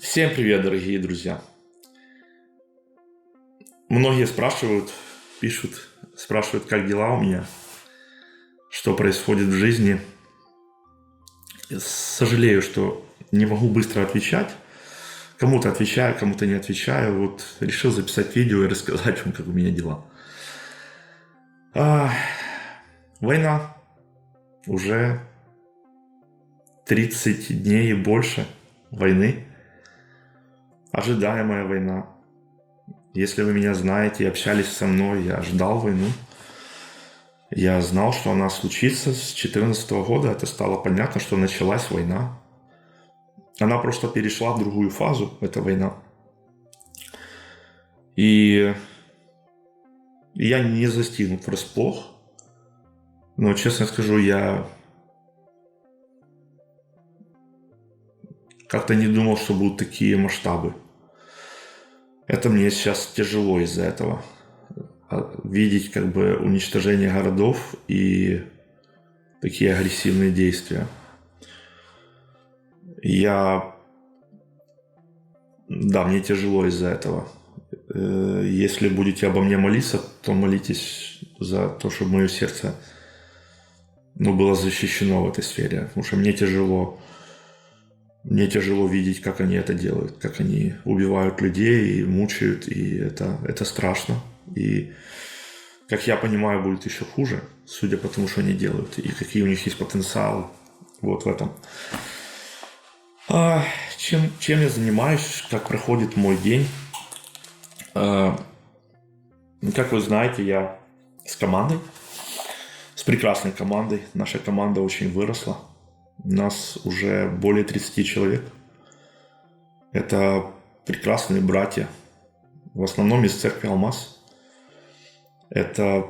Всем привет, дорогие друзья! Многие спрашивают, пишут, спрашивают, как дела у меня, что происходит в жизни. Сожалею, что не могу быстро отвечать. Кому-то отвечаю, кому-то не отвечаю. Вот решил записать видео и рассказать вам, как у меня дела. Война. Уже 30 дней и больше войны. Ожидаемая война. Если вы меня знаете и общались со мной, я ждал войну. Я знал, что она случится с 2014 года. Это стало понятно, что началась война. Она просто перешла в другую фазу, эта война. И я не застигнут врасплох. Но, честно скажу, я как-то не думал, что будут такие масштабы. Это мне сейчас тяжело из-за этого. Видеть как бы уничтожение городов и такие агрессивные действия. Да, мне тяжело из-за этого. Если будете обо мне молиться, то молитесь за то, чтобы мое сердце было защищено в этой сфере. Потому что мне тяжело видеть, как они это делают, как они убивают людей и мучают, и это страшно. И, как я понимаю, будет еще хуже, судя по тому, что они делают, и какие у них есть потенциал вот в этом. Чем я занимаюсь, как проходит мой день? Как вы знаете, я с командой, с прекрасной командой. Наша команда очень выросла. У нас уже более 30 человек. Это прекрасные братья. В основном из церкви Алмаз. Это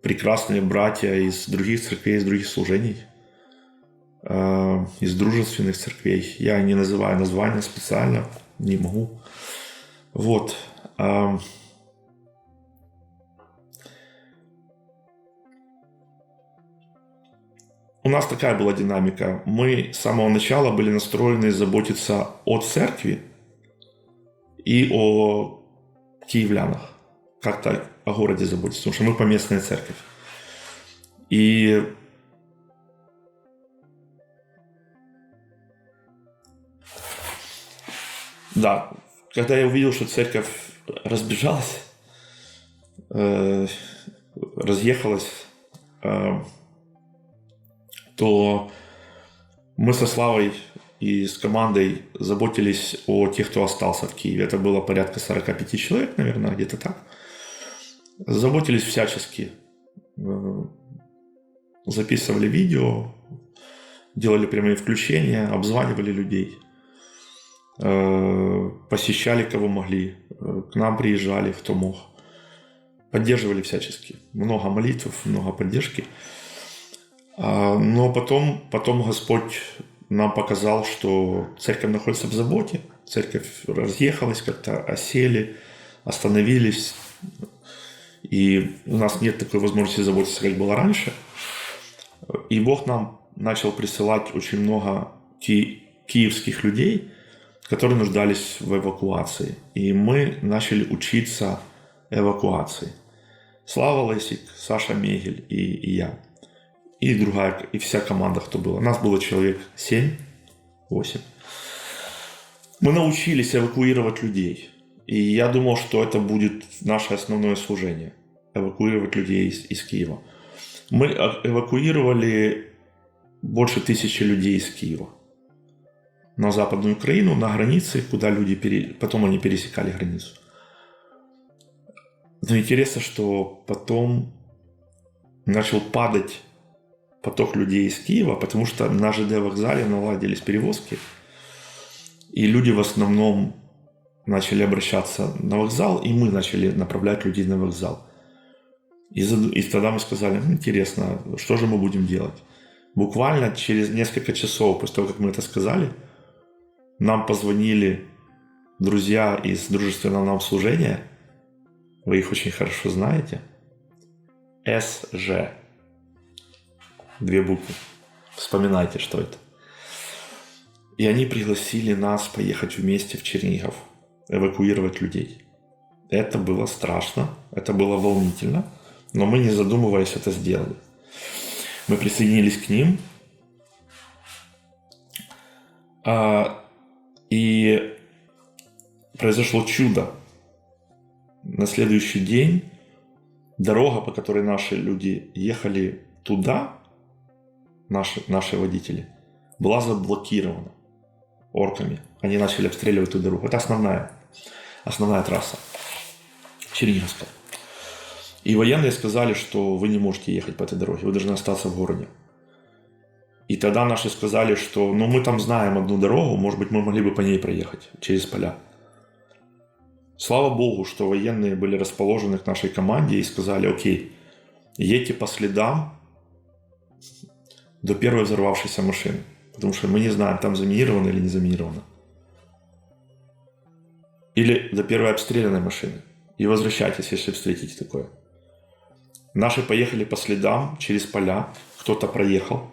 прекрасные братья из других церквей, из других служений. Из дружественных церквей. Я не называю названия специально. Не могу. Вот. У нас такая была динамика. Мы с самого начала были настроены заботиться о церкви и о киевлянах. Как-то о городе заботиться, потому что мы поместная церковь. И да, когда я увидел, что церковь разбежалась, разъехалась, то мы со Славой и с командой заботились о тех, кто остался в Киеве. Это было порядка 45 человек, наверное, где-то так. Заботились всячески. Записывали видео, делали прямые включения, обзванивали людей. Посещали, кого могли. К нам приезжали, кто мог. Поддерживали всячески. Много молитв, много поддержки. Но потом Господь нам показал, что церковь находится в заботе. Церковь разъехалась, как-то осели, остановились. И у нас нет такой возможности заботиться, как было раньше. И Бог нам начал присылать очень много киевских людей, которые нуждались в эвакуации. И мы начали учиться эвакуации. Слава Лесик, Саша Мегель и я. И вся команда, кто была. Нас было человек 7-8. Мы научились эвакуировать людей. И я думал, что это будет наше основное служение. Эвакуировать людей из Киева. Мы эвакуировали больше 1000 людей из Киева. На Западную Украину, на границе, куда люди потом они пересекали границу. Но интересно, что потом начал падать поток людей из Киева, потому что на ЖД вокзале наладились перевозки, и люди в основном начали обращаться на вокзал, и мы начали направлять людей на вокзал. И тогда мы сказали, интересно, что же мы будем делать? Буквально через несколько часов после того, как мы это сказали, нам позвонили друзья из дружественного нам служения, вы их очень хорошо знаете, СЖ. 2 буквы. Вспоминайте, что это. И они пригласили нас поехать вместе в Чернигов, эвакуировать людей. Это было страшно, это было волнительно, но мы, не задумываясь, это сделали. Мы присоединились к ним, и произошло чудо. На следующий день дорога, по которой наши люди ехали туда, наши водители, была заблокирована орками. Они начали обстреливать эту дорогу. Это основная трасса Черниговская. И военные сказали, что вы не можете ехать по этой дороге, вы должны остаться в городе. И тогда наши сказали, что мы там знаем одну дорогу, может быть, мы могли бы по ней проехать через поля. Слава Богу, что военные были расположены к нашей команде и сказали: окей, едьте по следам до первой взорвавшейся машины. Потому что мы не знаем, там заминировано или не заминировано. Или до первой обстрелянной машины. И возвращайтесь, если встретите такое. Наши поехали по следам через поля. Кто-то проехал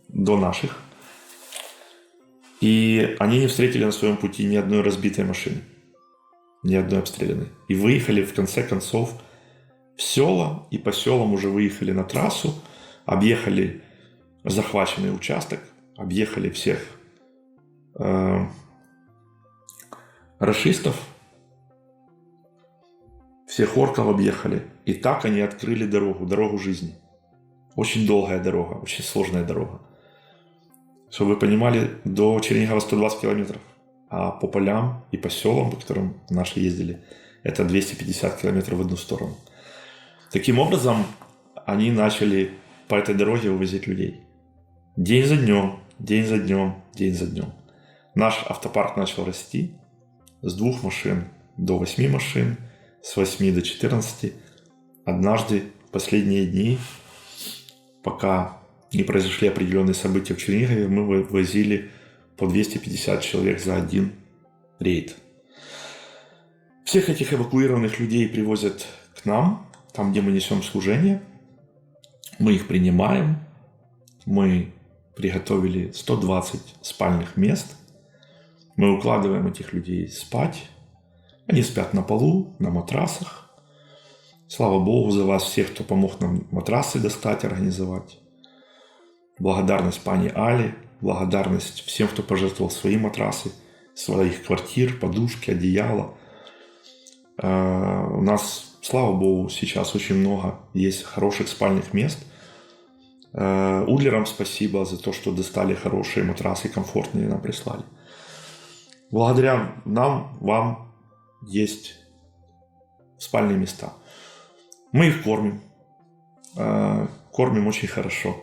до наших. И они не встретили на своем пути ни одной разбитой машины. Ни одной обстрелянной. И выехали, в конце концов, в села. И по селам уже выехали на трассу. Объехали захваченный участок. Объехали всех рашистов. Всех орков объехали. И так они открыли дорогу жизни. Очень долгая дорога, очень сложная дорога. Чтобы вы понимали, до Чернигова 120 километров. А по полям и по селам, по которым наши ездили, это 250 километров в одну сторону. Таким образом, они начали по этой дороге вывозить людей. День за днем, день за днем, день за днем. Наш автопарк начал расти с 2 машин до 8 машин, с 8 до 14. Однажды, в последние дни, пока не произошли определенные события в Чернигове, мы вывозили по 250 человек за один рейд. Всех этих эвакуированных людей привозят к нам, там, где мы несем служение. Мы их принимаем. Мы приготовили 120 спальных мест. Мы укладываем этих людей спать. Они спят на полу, на матрасах. Слава Богу за вас всех, кто помог нам матрасы достать, организовать. Благодарность пани Али, благодарность всем, кто пожертвовал свои матрасы, своих квартир, подушки, одеяла. У нас, слава Богу, сейчас очень много есть хороших спальных мест. Удлерам спасибо за то, что достали хорошие матрасы, комфортные нам прислали. Благодаря нам, вам есть спальные места. Мы их кормим. Кормим очень хорошо.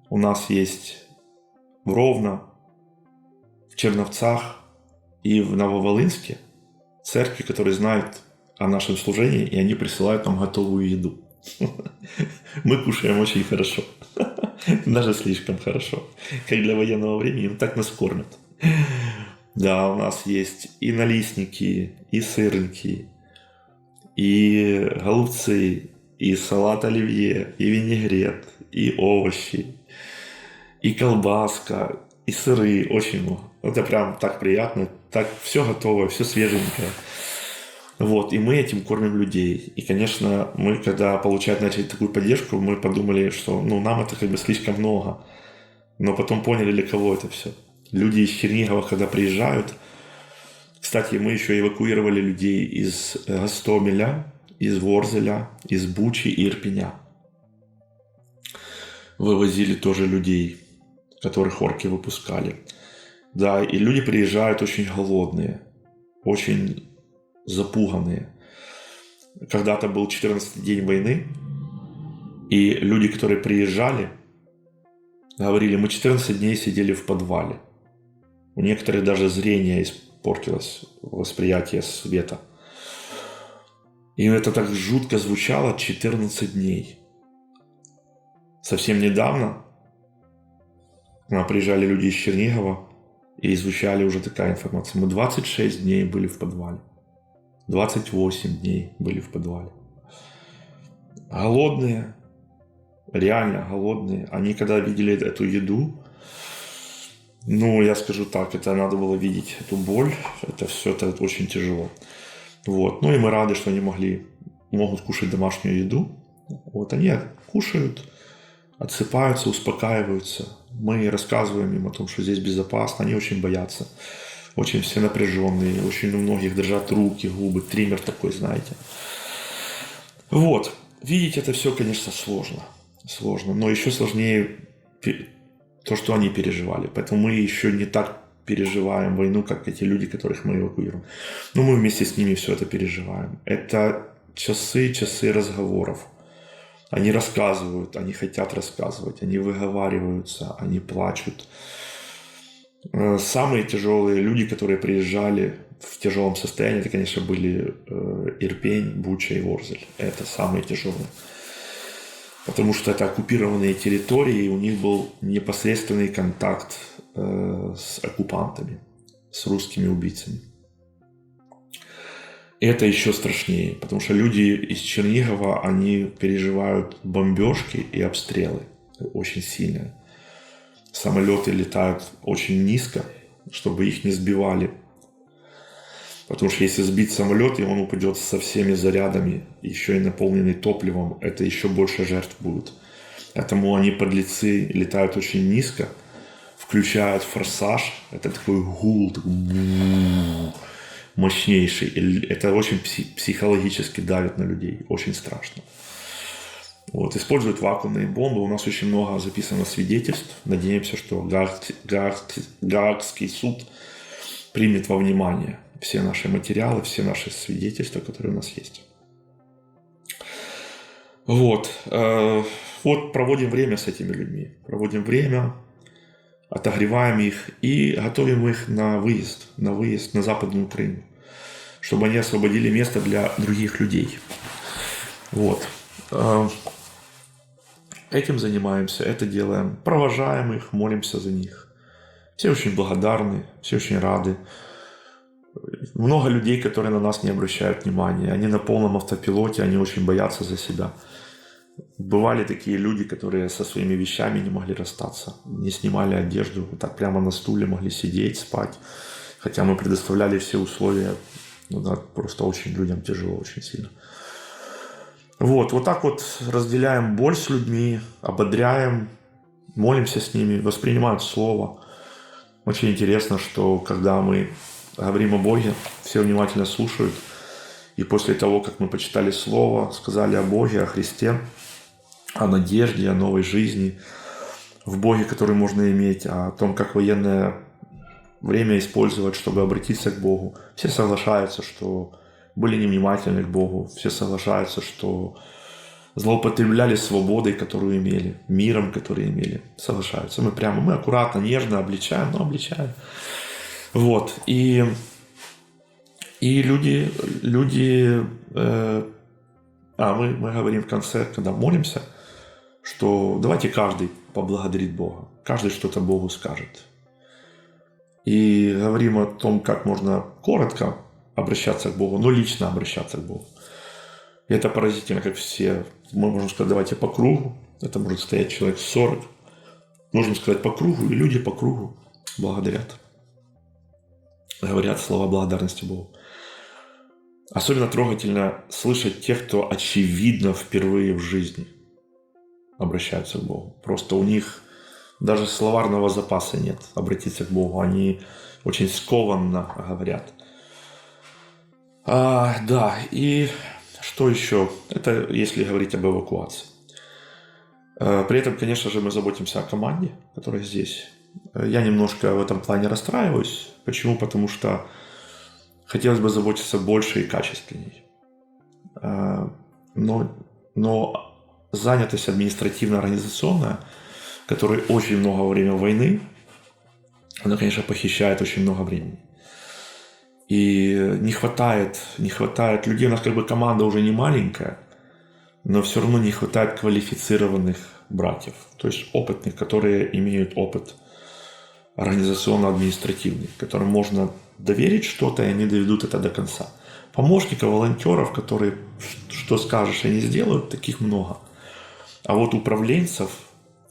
У нас есть в Ровно, в Черновцах и в Нововолынске церкви, которые знают о нашем служении, и они присылают нам готовую еду. Мы кушаем очень хорошо. Даже слишком хорошо. Как для военного времени, так нас кормят. Да, у нас есть и налистники, и сырники, и голубцы, и салат оливье, и винегрет, и овощи, и колбаска, и сыры. Очень много. Это прям так приятно. Так все готовое, все свеженькое. Вот, и мы этим кормим людей. И, конечно, мы, когда начали такую поддержку, мы подумали, что нам это как бы слишком много. Но потом поняли, для кого это все. Люди из Чернигова, когда приезжают... Кстати, мы еще эвакуировали людей из Гостомеля, из Ворзеля, из Бучи и Ирпеня. Вывозили тоже людей, которых орки выпускали. Да, и люди приезжают очень голодные, очень запуганные. Когда-то был 14-й день войны, и люди, которые приезжали, говорили: мы 14 дней сидели в подвале. У некоторых даже зрение испортилось, восприятие света. И это так жутко звучало: 14 дней. Совсем недавно к нам приезжали люди из Чернигова, и звучали уже такая информация: мы 26 дней были в подвале. 28 дней были в подвале. Голодные, реально голодные. Они когда видели эту еду, Ну, я скажу так, это надо было видеть эту боль, это все это очень тяжело. Вот. Ну и мы рады, что они могут кушать домашнюю еду. Вот они кушают, отсыпаются, успокаиваются. Мы рассказываем им о том, что здесь безопасно. Они очень боятся. Очень все напряженные. Очень у многих дрожат руки, губы. Триммер такой, знаете. Вот. Видеть это все, конечно, сложно. Сложно. Но еще сложнее то, что они переживали. Поэтому мы еще не так переживаем войну, как эти люди, которых мы эвакуируем. Но мы вместе с ними все это переживаем. Это часы разговоров. Они рассказывают, они хотят рассказывать, они выговариваются, они плачут. Самые тяжелые люди, которые приезжали в тяжелом состоянии, это, конечно, были Ирпень, Буча и Ворзель. Это самые тяжелые. Потому что это оккупированные территории, и у них был непосредственный контакт с оккупантами, с русскими убийцами. И это еще страшнее, потому что люди из Чернигова, они переживают бомбежки и обстрелы очень сильно. Самолеты летают очень низко, чтобы их не сбивали. Потому что если сбить самолет, и он упадет со всеми зарядами, еще и наполненный топливом, это еще больше жертв будет. Поэтому они, подлецы, летают очень низко, включают форсаж. Это такой гул, такой мощнейший. Это очень психологически давит на людей. Очень страшно. Вот. Используют вакуумные бомбы. У нас очень много записано свидетельств. Надеемся, что Гаагский суд примет во внимание все наши материалы, все наши свидетельства, которые у нас есть. Вот. Вот проводим время с этими людьми. Проводим время, отогреваем их и готовим их на выезд на Западную Украину, чтобы они освободили место для других людей. Вот. Этим занимаемся, это делаем. Провожаем их, молимся за них. Все очень благодарны, все очень рады. Много людей, которые на нас не обращают внимания. Они на полном автопилоте, они очень боятся за себя. Бывали такие люди, которые со своими вещами не могли расстаться. Не снимали одежду, так прямо на стуле могли сидеть, спать. Хотя мы предоставляли все условия. Ну, да, просто очень людям тяжело, очень сильно. Вот так вот разделяем боль с людьми, ободряем, молимся с ними, воспринимают слово. Очень интересно, что когда мы говорим о Боге, все внимательно слушают. И после того, как мы почитали Слово, сказали о Боге, о Христе, о надежде, о новой жизни, в Боге, который можно иметь, о том, как военное время использовать, чтобы обратиться к Богу, все соглашаются, что были невнимательны к Богу, все соглашаются, что злоупотребляли свободой, которую имели, миром, который имели. Соглашаются. Мы аккуратно, нежно обличаем, но обличаем. Вот. И люди мы говорим в конце, когда молимся, что давайте каждый поблагодарит Бога. Каждый что-то Богу скажет. И говорим о том, как можно коротко обращаться к Богу, но лично обращаться к Богу. И это поразительно, как все. Мы можем сказать, давайте по кругу. Это может стоять человек 40. Можем сказать по кругу, и люди по кругу благодарят. Говорят слова благодарности Богу. Особенно трогательно слышать тех, кто очевидно впервые в жизни обращаются к Богу. Просто у них даже словарного запаса нет обратиться к Богу. Они очень скованно говорят. Да, и что еще? Это если говорить об эвакуации. При этом, конечно же, мы заботимся о команде, которая здесь. Я немножко в этом плане расстраиваюсь. Почему? Потому что хотелось бы заботиться больше и качественней. Но занятость административно-организационная, которой очень много во время войны, она, конечно, похищает очень много времени. И не хватает людей. У нас как бы команда уже не маленькая, но все равно не хватает квалифицированных братьев, то есть опытных, которые имеют опыт организационно-административный, которым можно доверить что-то, и они доведут это до конца. Помощников, волонтеров, которые что скажешь, они сделают, таких много. А вот управленцев,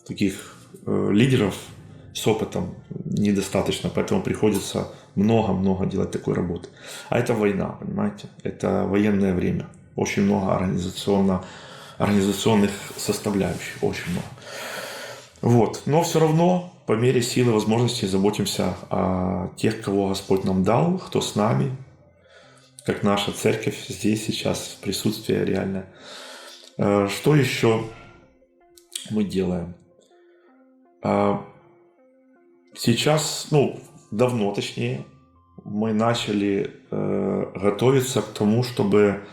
таких лидеров, с опытом недостаточно, поэтому приходится много-много делать такой работы. А это война, понимаете? Это военное время. Очень много организационных составляющих, очень много. Вот. Но все равно по мере силы и возможностей заботимся о тех, кого Господь нам дал, кто с нами, как наша церковь здесь сейчас, присутствие реальное. Что еще мы делаем? Сейчас, давно точнее, мы начали готовиться к тому, чтобы,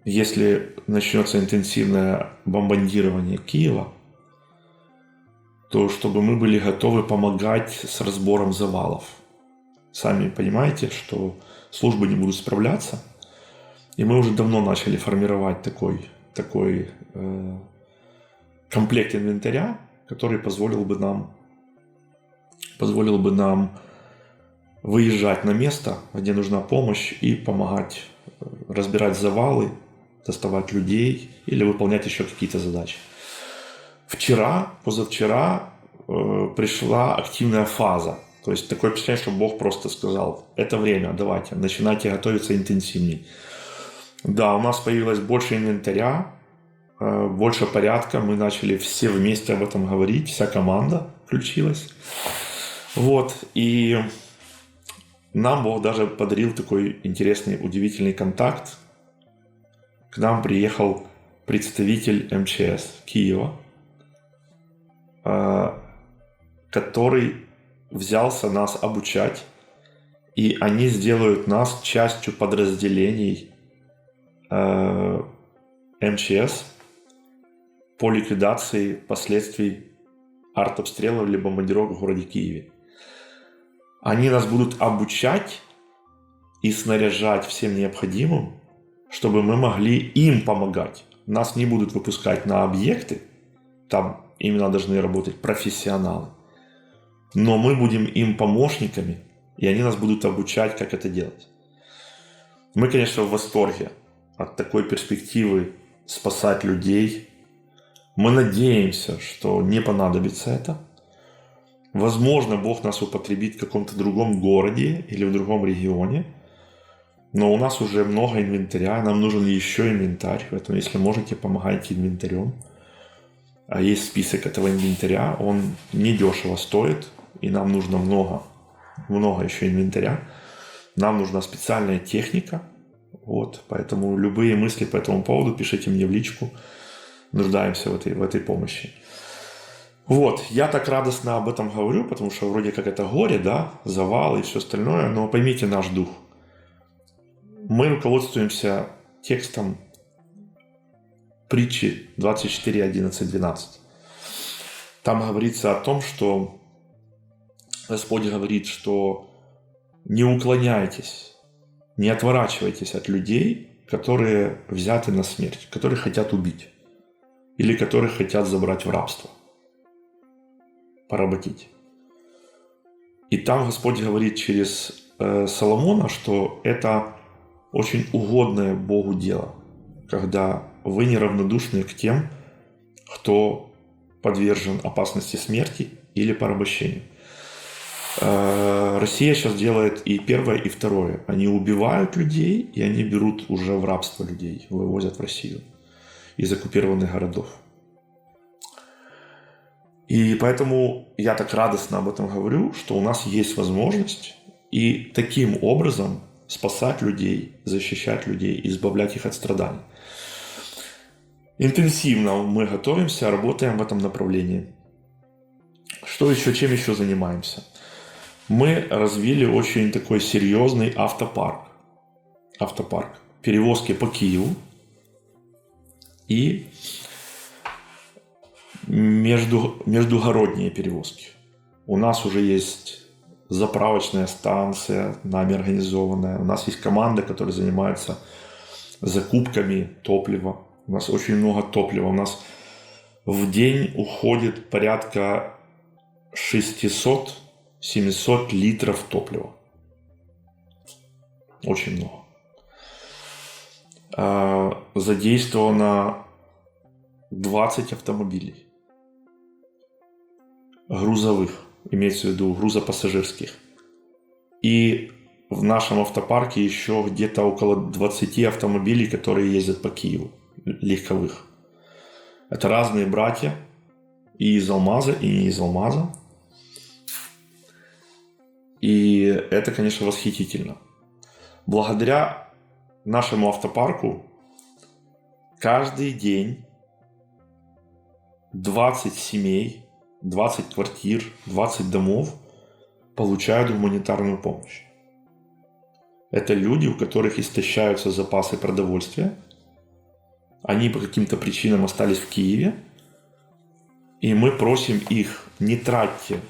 если начнется интенсивное бомбардирование Киева, то чтобы мы были готовы помогать с разбором завалов. Сами понимаете, что службы не будут справляться, и мы уже давно начали формировать такой комплект инвентаря, который позволил бы нам выезжать на место, где нужна помощь, и помогать разбирать завалы, доставать людей или выполнять еще какие-то задачи. Позавчера пришла активная фаза. То есть такое впечатление, что Бог просто сказал: это время, давайте, начинайте готовиться интенсивнее. Да, у нас появилось больше инвентаря, больше порядка. Мы начали все вместе об этом говорить, вся команда включилась. Вот, и нам Бог даже подарил такой интересный, удивительный контакт. К нам приехал представитель МЧС Киева, который взялся нас обучать, и они сделают нас частью подразделений МЧС по ликвидации последствий артобстрелов или бомбардировок в городе Киеве. Они нас будут обучать и снаряжать всем необходимым, чтобы мы могли им помогать. Нас не будут выпускать на объекты, там именно должны работать профессионалы. Но мы будем им помощниками, и они нас будут обучать, как это делать. Мы, конечно, в восторге от такой перспективы спасать людей. Мы надеемся, что не понадобится это. Возможно, Бог нас употребит в каком-то другом городе или в другом регионе. Но у нас уже много инвентаря, нам нужен еще инвентарь. Поэтому, если можете, помогайте инвентарем. А есть список этого инвентаря, он недешево стоит, и нам нужно много еще инвентаря. Нам нужна специальная техника. Вот, поэтому любые мысли по этому поводу пишите мне в личку. Нуждаемся в этой помощи. Вот, я так радостно об этом говорю, потому что вроде как это горе, да, завал и все остальное, но поймите наш дух. Мы руководствуемся текстом притчи 24, 11, 12. Там говорится о том, что Господь говорит, что не уклоняйтесь, не отворачивайтесь от людей, которые взяты на смерть, которые хотят убить или которых хотят забрать в рабство, поработить. И там Господь говорит через Соломона, что это очень угодное Богу дело, когда вы неравнодушны к тем, кто подвержен опасности смерти или порабощению. Россия сейчас делает и первое, и второе. Они убивают людей, и они берут уже в рабство людей, вывозят в Россию из оккупированных городов. И поэтому я так радостно об этом говорю, что у нас есть возможность и таким образом спасать людей, защищать людей, избавлять их от страданий. Интенсивно мы готовимся, работаем в этом направлении. Что еще, чем еще занимаемся? Мы развили очень такой серьезный автопарк. Перевозки по Киеву и междугородние перевозки. У нас уже есть заправочная станция, нами организованная. У нас есть команда, которая занимается закупками топлива. У нас очень много топлива. У нас в день уходит порядка 600-700 литров топлива. Очень много. Задействовано 20 автомобилей. грузовых, имеется в виду грузопассажирских. И в нашем автопарке еще где-то около 20 автомобилей, которые ездят по Киеву, легковых. Это разные братья, и из Алмаза, и не из Алмаза. И это, конечно, восхитительно. Благодаря нашему автопарку каждый день 20 семей, 20 квартир, 20 домов получают гуманитарную помощь. Это люди, у которых истощаются запасы продовольствия. Они по каким-то причинам остались в Киеве. И мы просим их: не тратьте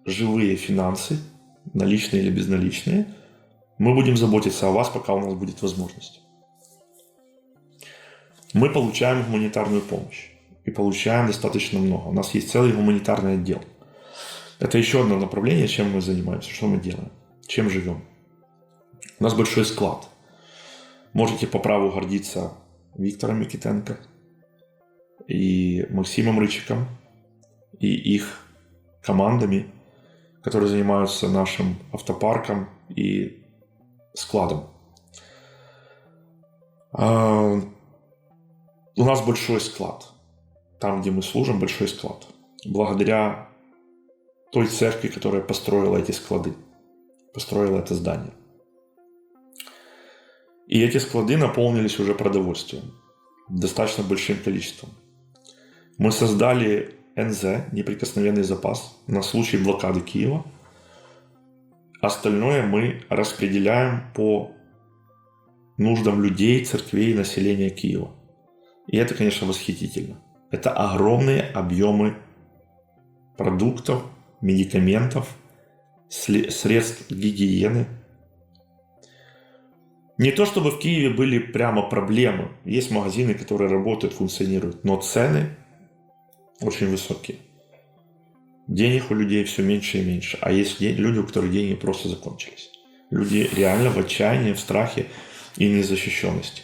живые финансы, наличные или безналичные. Мы будем заботиться о вас, пока у нас будет возможность. Мы получаем гуманитарную помощь. И получаем достаточно много. У нас есть целый гуманитарный отдел. Это еще одно направление, чем мы занимаемся, что мы делаем, чем живем. У нас большой склад. Можете по праву гордиться Виктором Микитенко и Максимом Рычиком и их командами, которые занимаются нашим автопарком и складом. У нас большой склад. Там, где мы служим, большой склад. Благодаря той церкви, которая построила эти склады, построила это здание. И эти склады наполнились уже продовольствием. Достаточно большим количеством. Мы создали НЗ, неприкосновенный запас, на случай блокады Киева. Остальное мы распределяем по нуждам людей, церквей и населения Киева. И это, конечно, восхитительно. Это огромные объемы продуктов, медикаментов, средств гигиены. Не то чтобы в Киеве были прямо проблемы. Есть магазины, которые работают, функционируют, но цены очень высокие. Денег у людей все меньше и меньше. А есть люди, у которых деньги просто закончились. Люди реально в отчаянии, в страхе и незащищенности.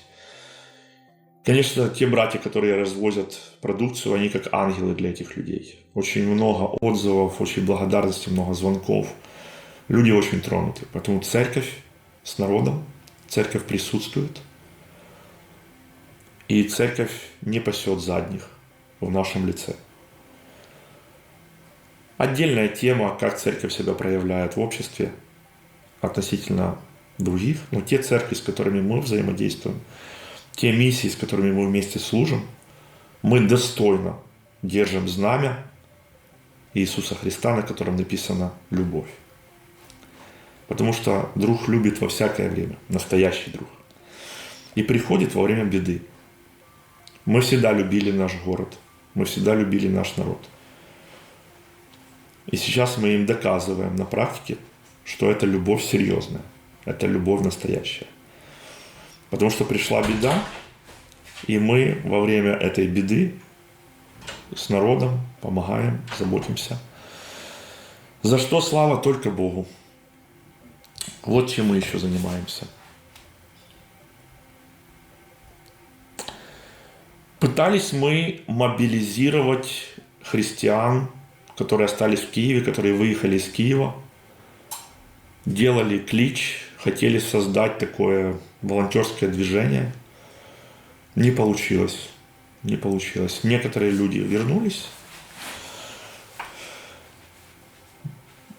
Конечно, те братья, которые развозят продукцию, они как ангелы для этих людей. Очень много отзывов, очень благодарности, много звонков. Люди очень тронуты. Поэтому церковь с народом, церковь присутствует. И церковь не пасет задних в нашем лице. Отдельная тема, как церковь себя проявляет в обществе относительно других. Но те церкви, с которыми мы взаимодействуем, те миссии, с которыми мы вместе служим, мы достойно держим знамя Иисуса Христа, на котором написано «любовь». Потому что друг любит во всякое время, настоящий друг. И приходит во время беды. Мы всегда любили наш город, мы всегда любили наш народ. И сейчас мы им доказываем на практике, что это любовь серьезная, это любовь настоящая. Потому что пришла беда, и мы во время этой беды с народом помогаем, заботимся. За что слава только Богу. Вот чем мы еще занимаемся. Пытались мы мобилизировать христиан, которые остались в Киеве, которые выехали из Киева, делали клич, хотели создать такое волонтерское движение. Не получилось. Не получилось. Некоторые люди вернулись,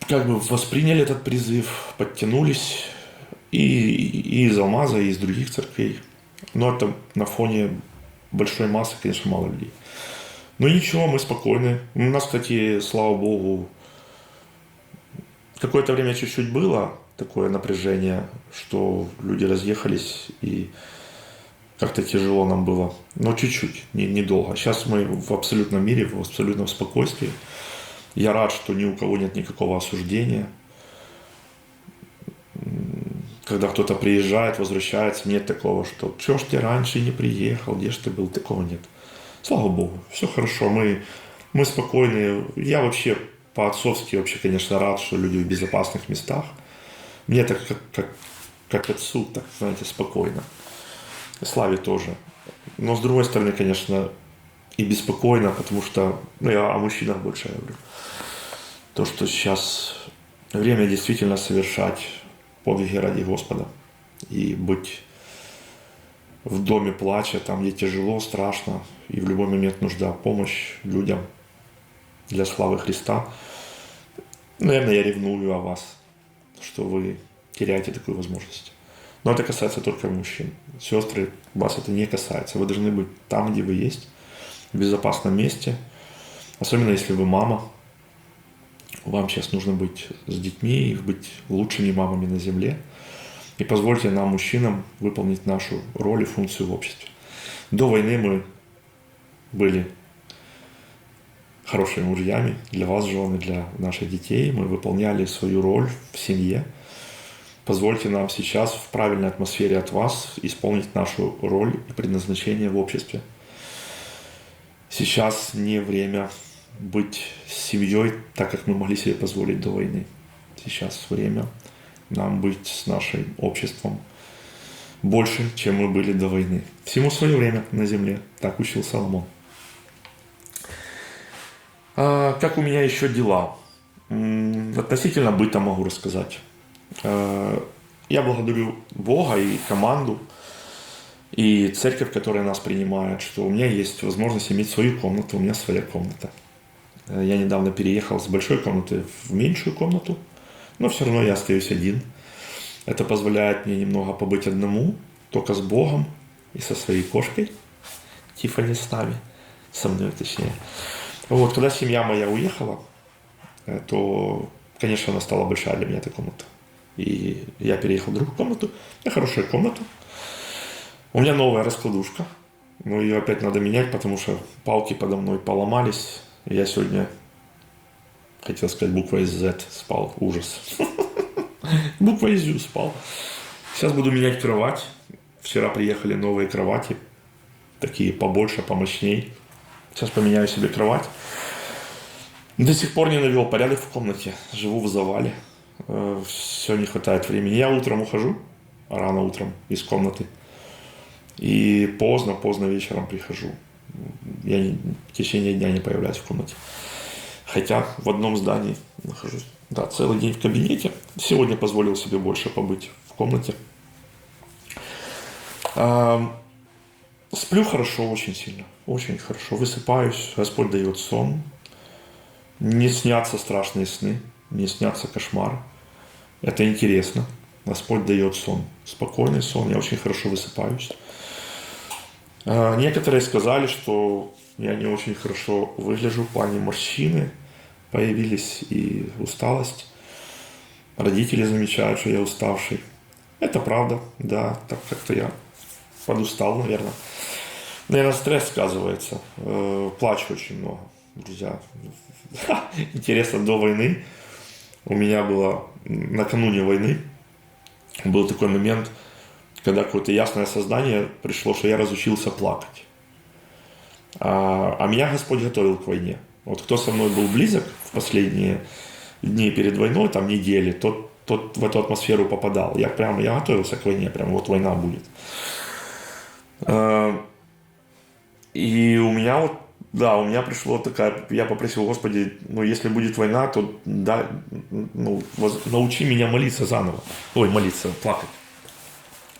как бы восприняли этот призыв, подтянулись и из Алмаза, и из других церквей. Но это на фоне большой массы, конечно, мало людей. Но ничего, мы спокойны. У нас, кстати, слава Богу, какое-то время чуть-чуть было такое напряжение, что люди разъехались, и как-то тяжело нам было. Но чуть-чуть, недолго. Сейчас мы в абсолютном мире, в абсолютном спокойствии. Я рад, что ни у кого нет никакого осуждения. Когда кто-то приезжает, возвращается, нет такого, что «Чё ж ты раньше не приехал, где ж ты был?» Такого нет. Слава Богу, все хорошо, мы спокойны. Я вообще по-отцовски вообще, конечно, рад, что люди в безопасных местах. Мне так как отцу, так, знаете, спокойно. Славе тоже. Но с другой стороны, конечно, и беспокойно, потому что я о мужчинах больше говорю. то, что сейчас время действительно совершать подвиги ради Господа и быть в доме плача, там, где тяжело, страшно, и в любой момент нужда помощь людям для славы Христа. Наверное, я ревную о вас, что вы теряете такую возможность. Но это касается только мужчин. Сестры, вас это не касается. Вы должны быть там, где вы есть, в безопасном месте. Особенно если вы мама. Вам сейчас нужно быть с детьми и быть лучшими мамами на земле. И позвольте нам, мужчинам, выполнить нашу роль и функцию в обществе. До войны мы были хорошими мужьями для вас, жены, для наших детей. Мы выполняли свою роль в семье. Позвольте нам сейчас в правильной атмосфере от вас исполнить нашу роль и предназначение в обществе. Сейчас не время быть с семьей так, как мы могли себе позволить до войны. Сейчас время нам быть с нашим обществом больше, чем мы были до войны. Всему свое время на земле. Так учил Соломон. Как у меня еще дела? Относительно быта могу рассказать. Я благодарю Бога и команду, и церковь, которая нас принимает, что у меня есть возможность иметь свою комнату, у меня своя комната. Я недавно переехал с большой комнаты в меньшую комнату, но все равно я остаюсь один. Это позволяет мне немного побыть одному, только с Богом и со своей кошкой. Тиффани с нами, со мной точнее. Вот, когда семья моя уехала, то, конечно, она стала большая для меня эта комната. И я переехал в другую комнату. У меня хорошая комната. У меня новая раскладушка. Но ее опять надо менять, потому что палки подо мной поломались. И я сегодня, хотел сказать, буквой Z спал. Ужас. Буквой Z спал. Сейчас буду менять кровать. Вчера приехали новые кровати. Такие побольше, помощней. Сейчас поменяю себе кровать. До сих пор не навел порядок в комнате. Живу в завале. Все не хватает времени. Я утром ухожу, рано утром из комнаты. И поздно вечером прихожу. Я в течение дня не появляюсь в комнате. Хотя в одном здании нахожусь. Да, целый день в кабинете. Сегодня позволил себе больше побыть в комнате. Сплю хорошо, очень сильно. Очень хорошо. Высыпаюсь. Господь дает сон. Не снятся страшные сны. Не снятся кошмары. Это интересно. Господь дает сон. Спокойный сон. Я очень хорошо высыпаюсь. Некоторые сказали, что я не очень хорошо выгляжу в плане морщины. Появились и усталость. Родители замечают, что я уставший. Это правда, да. Так как-то я подустал, наверное. Наверное, стресс сказывается. Плачу очень много, друзья. Интересно, до войны у меня было, накануне войны, был такой момент, когда какое-то ясное сознание пришло, что я разучился плакать. А меня Господь готовил к войне. Вот кто со мной был близок в последние дни перед войной, там недели, тот в эту атмосферу попадал. Я готовился к войне, прям вот война будет. И у меня пришло такая, я попросил, Господи, если будет война, то научи меня молиться заново. Плакать.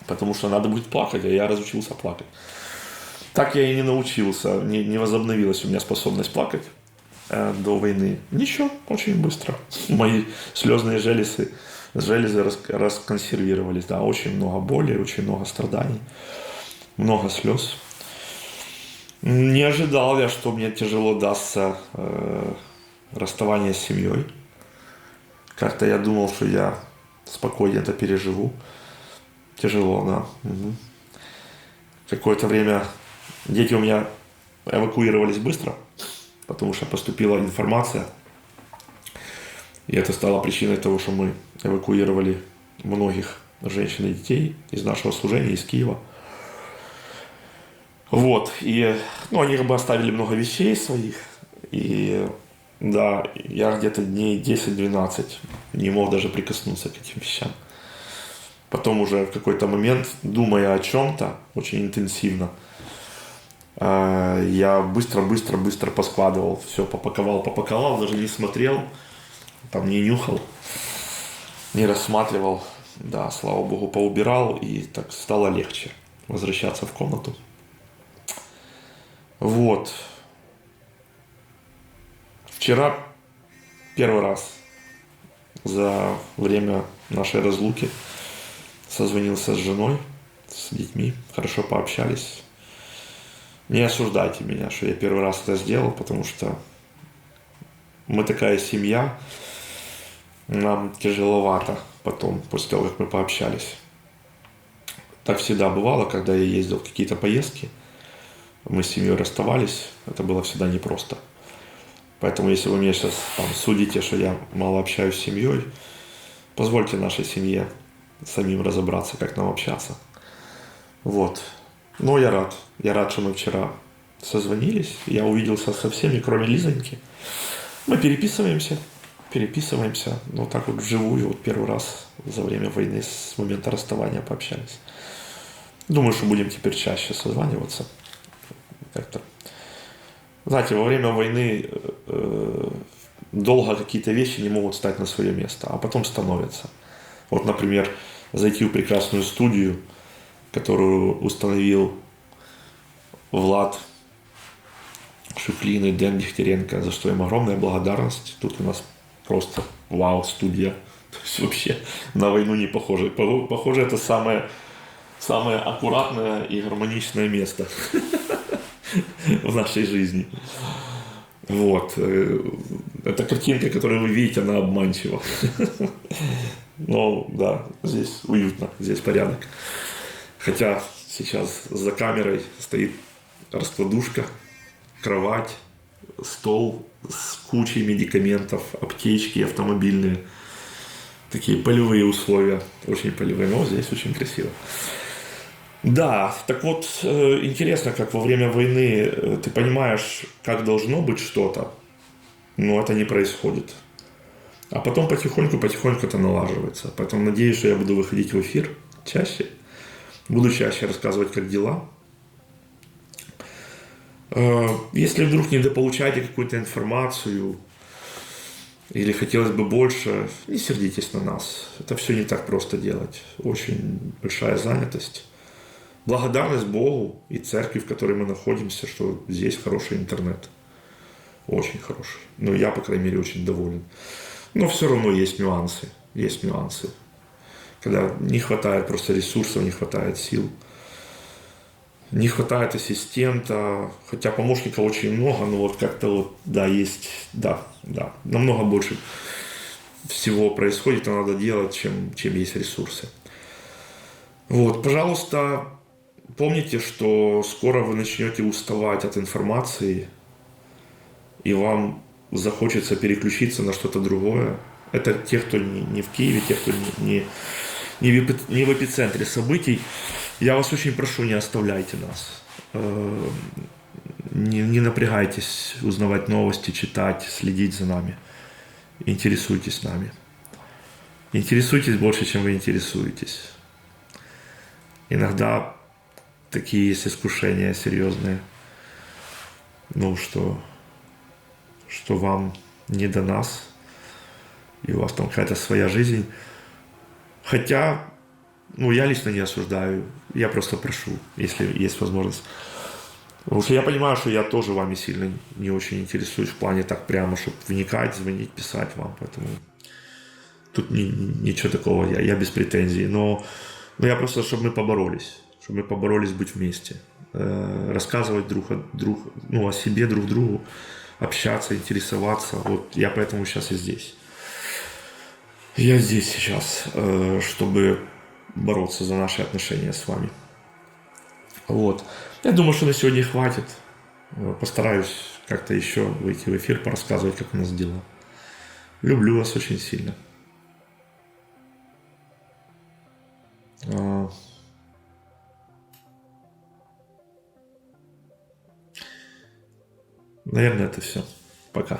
Потому что надо будет плакать, а я разучился плакать. Так я и не научился, не возобновилась у меня способность плакать до войны. Ничего, очень быстро. Мои слезные железы расконсервировались. Да, очень много боли, очень много страданий, много слез. Не ожидал я, что мне тяжело дастся расставание с семьей. Как-то я думал, что я спокойно это переживу. Тяжело, да. Угу. Какое-то время дети у меня эвакуировались быстро, потому что поступила информация. И это стало причиной того, что мы эвакуировали многих женщин и детей из нашего служения, из Киева. Вот, и, они оставили много вещей своих, и, да, я где-то дней 10-12 не мог даже прикоснуться к этим вещам. Потом уже в какой-то момент, думая о чем-то, очень интенсивно, я быстро поскладывал, все попаковал, даже не смотрел, там не нюхал, не рассматривал. Да, слава богу, поубирал, и так стало легче возвращаться в комнату. Вот. Вчера первый раз за время нашей разлуки созвонился с женой, с детьми, хорошо пообщались. Не осуждайте меня, что я первый раз это сделал, потому что мы такая семья, нам тяжеловато потом, после того, как мы пообщались. Так всегда бывало, когда я ездил в какие-то поездки, мы с семьей расставались, это было всегда непросто. Поэтому, если вы меня сейчас там судите, что я мало общаюсь с семьей, позвольте нашей семье самим разобраться, как нам общаться. Вот. Но я рад. Я рад, что мы вчера созвонились. Я увиделся со всеми, кроме Лизоньки. Мы переписываемся. Но так вот вживую, вот первый раз за время войны с момента расставания пообщались. Думаю, что будем теперь чаще созваниваться. Как-то. Знаете, во время войны долго какие-то вещи не могут стать на свое место, а потом становятся. Вот, например, зайти в прекрасную студию, которую установил Влад Шухлин и Дэн Дегтяренко, за что им огромная благодарность. Тут у нас просто вау-студия. То есть вообще на войну не похоже. Похоже, это самое аккуратное и гармоничное место в нашей жизни. Вот. Эта картинка, которую вы видите, она обманчива. Но да, здесь уютно, здесь порядок. Хотя сейчас за камерой стоит раскладушка, кровать, стол с кучей медикаментов, аптечки автомобильные. Такие полевые условия, очень полевые, но здесь очень красиво. Да, так вот, интересно, как во время войны ты понимаешь, как должно быть что-то, но это не происходит. А потом потихоньку это налаживается. Поэтому надеюсь, что я буду выходить в эфир чаще. Буду чаще рассказывать, как дела. Если вдруг недополучаете какую-то информацию или хотелось бы больше, не сердитесь на нас. Это все не так просто делать. Очень большая занятость. Благодарность Богу и церкви, в которой мы находимся, что здесь хороший интернет. Очень хороший. Ну, я, по крайней мере, очень доволен. Но все равно есть нюансы. Есть нюансы. Когда не хватает просто ресурсов, не хватает сил. Не хватает ассистента. Хотя помощников очень много, но вот как-то вот, да, есть, да. Намного больше всего происходит, и надо делать, чем есть ресурсы. Вот, пожалуйста, помните, что скоро вы начнете уставать от информации, и вам захочется переключиться на что-то другое. Это те, кто не в Киеве, те, кто не в эпицентре событий. Я вас очень прошу, не оставляйте нас. Не напрягайтесь узнавать новости, читать, следить за нами. Интересуйтесь нами. Интересуйтесь больше, чем вы интересуетесь. Иногда такие есть искушения серьезные. Ну, что вам не до нас, и у вас там какая-то своя жизнь. Хотя, я лично не осуждаю, я просто прошу, если есть возможность. Потому что я понимаю, что я тоже вами сильно не очень интересуюсь в плане так прямо, чтобы вникать, звонить, писать вам. Поэтому тут ничего такого, я без претензий. Но я просто, чтобы мы поборолись быть вместе. Рассказывать о себе друг другу, общаться, интересоваться. Вот я поэтому сейчас и здесь. Я здесь сейчас, чтобы бороться за наши отношения с вами. Вот. Я думаю, что на сегодня хватит. Постараюсь как-то еще выйти в эфир, порассказывать, как у нас дела. Люблю вас очень сильно. Наверное, это все. Пока.